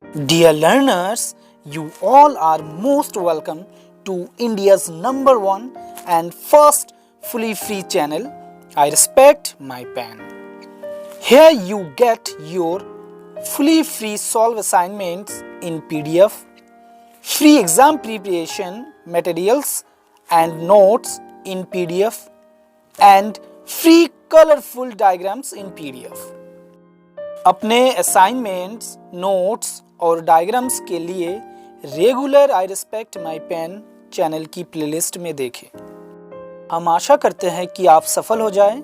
Dear learners, you all are most welcome to India's number one and first fully free channel, I Respect My Pen. Here you get your fully free solve assignments in PDF, free exam preparation materials and notes in PDF, and free colorful diagrams in PDF. अपने assignments, notes और diagrams के लिए regular I respect my pen channel की playlist में देखें। हम आशा करते हैं कि आप सफल हो जाएं,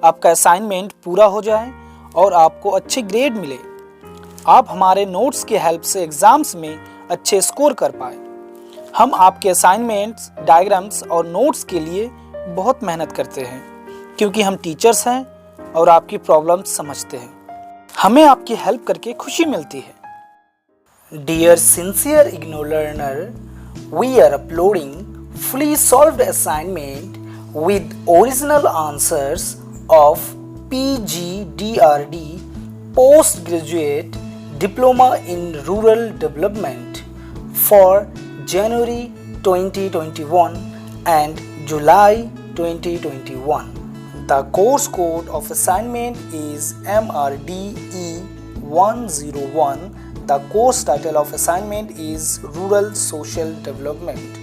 आपका असाइनमेंट पूरा हो जाए और आपको अच्छे ग्रेड मिले। आप हमारे नोट्स की हेल्प से एग्ज़ाम्स में अच्छे स्कोर कर पाए। हम आपके असाइनमेंट्स, डायग्राम्स और नोट्स के लिए बहुत मेहनत करते हैं क्योंकि हम टीचर्स हैं और आपकी प्रॉब्लम्स समझते हैं। हमें आपकी हेल्प करके खुशी मिलती है। Dear sincere ignore learner, we are uploading fully solved assignment with original answers of PGDRD Postgraduate Diploma in Rural Development for January 2021 and July 2021. The course code of assignment is MRDE101. The course title of assignment is Rural Social Development.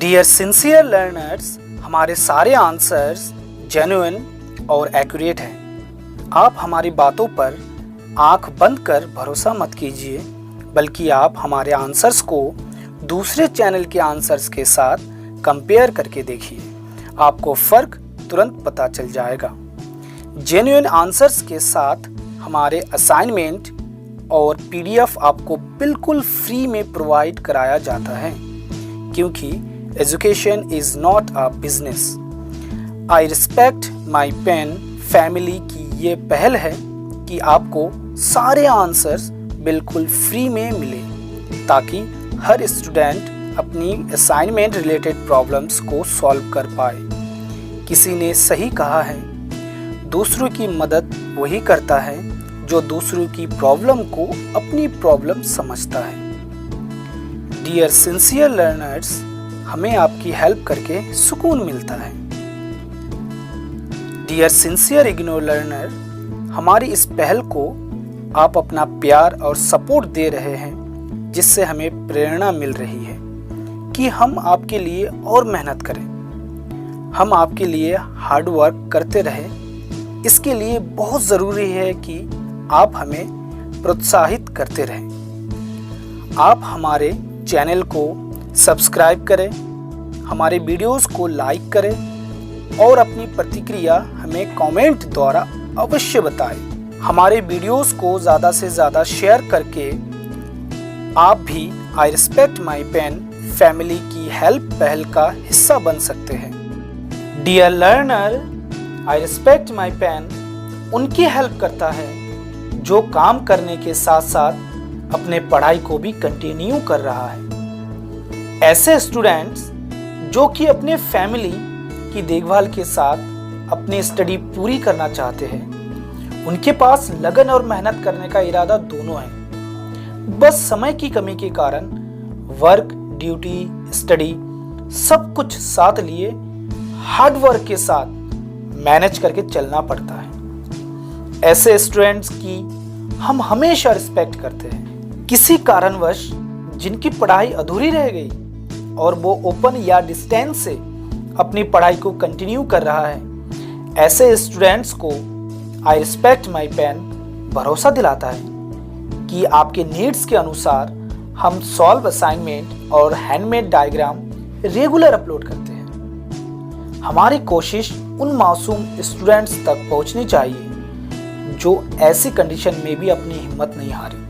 Dear sincere learners, हमारे सारे answers genuine और accurate हैं। आप हमारी बातों पर आंख बंद कर भरोसा मत कीजिए, बल्कि आप हमारे आंसर्स को दूसरे चैनल के आंसर्स के साथ कंपेयर करके देखिए। आपको फ़र्क तुरंत पता चल जाएगा। जेन्युइन आंसर्स के साथ हमारे असाइनमेंट और पीडीएफ आपको बिल्कुल फ्री में प्रोवाइड कराया जाता है, क्योंकि education is not a business. I respect my pen family की ये पहल है कि आपको सारे आंसर्स बिल्कुल फ्री में मिले, ताकि हर स्टूडेंट अपनी असाइनमेंट रिलेटेड प्रॉब्लम्स को सॉल्व कर पाए। किसी ने सही कहा है, दूसरों की मदद वही करता है जो दूसरों की प्रॉब्लम को अपनी प्रॉब्लम समझता है। डियर सिंसियर लर्नर्स, हमें आपकी हेल्प करके सुकून मिलता है। डियर सिंसियर इग्नोर लर्नर, हमारी इस पहल को आप अपना प्यार और सपोर्ट दे रहे हैं, जिससे हमें प्रेरणा मिल रही है कि हम आपके लिए और मेहनत करें। हम आपके लिए हार्ड वर्क करते रहें। इसके लिए बहुत ज़रूरी है कि आप हमें प्रोत्साहित करते रहें। आप हमारे चैनल को सब्सक्राइब करें, हमारे वीडियोस को लाइक करें और अपनी प्रतिक्रिया हमें कमेंट द्वारा अवश्य बताएं। हमारे वीडियोस को ज़्यादा से ज़्यादा शेयर करके आप भी I respect my pen family की हेल्प पहल का हिस्सा बन सकते हैं। Dear learner, I respect my pen उनकी हेल्प करता है जो काम करने के साथ साथ अपने पढ़ाई को भी कंटिन्यू कर रहा है। ऐसे स्टूडेंट्स जो कि अपने फैमिली की देखभाल के साथ अपनी स्टडी पूरी करना चाहते हैं, उनके पास लगन और मेहनत करने का इरादा दोनों है। बस समय की कमी के कारण वर्क, ड्यूटी, स्टडी सब कुछ साथ लिए हार्ड वर्क के साथ मैनेज करके चलना पड़ता है। ऐसे स्टूडेंट्स की हम हमेशा रिस्पेक्ट करते हैं। किसी कारणवश जिनकी पढ़ाई अधूरी रह गई और वो ओपन या डिस्टेंस से अपनी पढ़ाई को कंटिन्यू कर रहा है, ऐसे स्टूडेंट्स को आई रिस्पेक्ट माई पेन भरोसा दिलाता है कि आपके नीड्स के अनुसार हम सॉल्व असाइनमेंट और हैंडमेड डायग्राम रेगुलर अपलोड करते हैं। हमारी कोशिश उन मासूम स्टूडेंट्स तक पहुंचनी चाहिए जो ऐसी कंडीशन में भी अपनी हिम्मत नहीं हारी।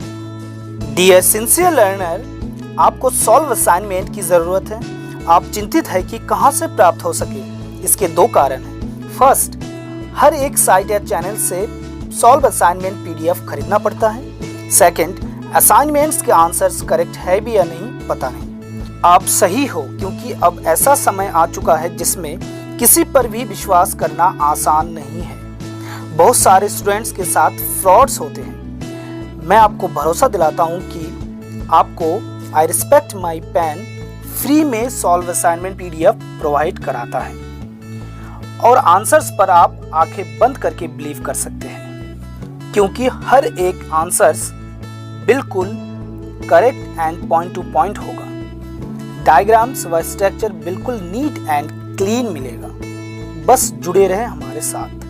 डियर सिंसियर लर्नर, आपको सॉल्व असाइनमेंट की ज़रूरत है। आप चिंतित है कि कहां से प्राप्त हो सके। इसके दो कारण हैं। फर्स्ट, हर एक साइट या चैनल से सॉल्व असाइनमेंट पीडीएफ खरीदना पड़ता है। सेकंड, असाइनमेंट्स के आंसर्स करेक्ट है भी या नहीं पता नहीं। आप सही हो, क्योंकि अब ऐसा समय आ चुका है जिसमें किसी पर भी विश्वास करना आसान नहीं है। बहुत सारे स्टूडेंट्स के साथ फ्रॉड्स होते हैं। मैं आपको भरोसा दिलाता हूं कि आपको आई रिस्पेक्ट माई पेन फ्री में सॉल्व असाइनमेंट पीडीएफ प्रोवाइड कराता है और आंसर्स पर आप आंखें बंद करके बिलीव कर सकते हैं, क्योंकि हर एक आंसर्स बिल्कुल correct and point two point होगा। डायग्राम्स व स्ट्रक्चर बिल्कुल नीट एंड क्लीन मिलेगा। बस जुड़े रहें हमारे साथ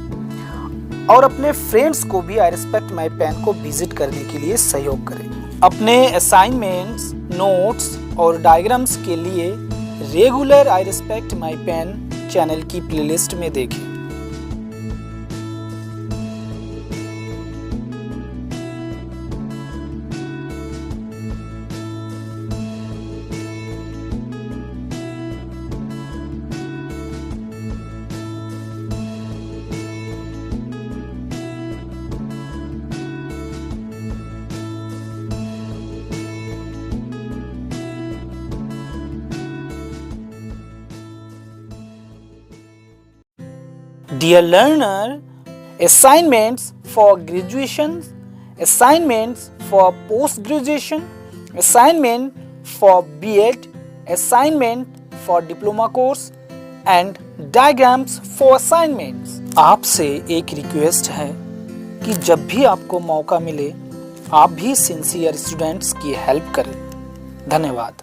और अपने फ्रेंड्स को भी आई रिस्पेक्ट माई पेन को विजिट करने के लिए सहयोग करें। अपने असाइनमेंट्स, नोट्स और डायग्राम्स के लिए regular I respect my pen channel की प्लेलिस्ट में देखें। Dear learner, assignments for graduation, assignments for post-graduation, assignment for B.Ed, assignment for diploma course and diagrams for assignments। आपसे एक रिक्वेस्ट है कि जब भी आपको मौका मिले आप भी सिंसियर स्टूडेंट्स की हेल्प करें। धन्यवाद।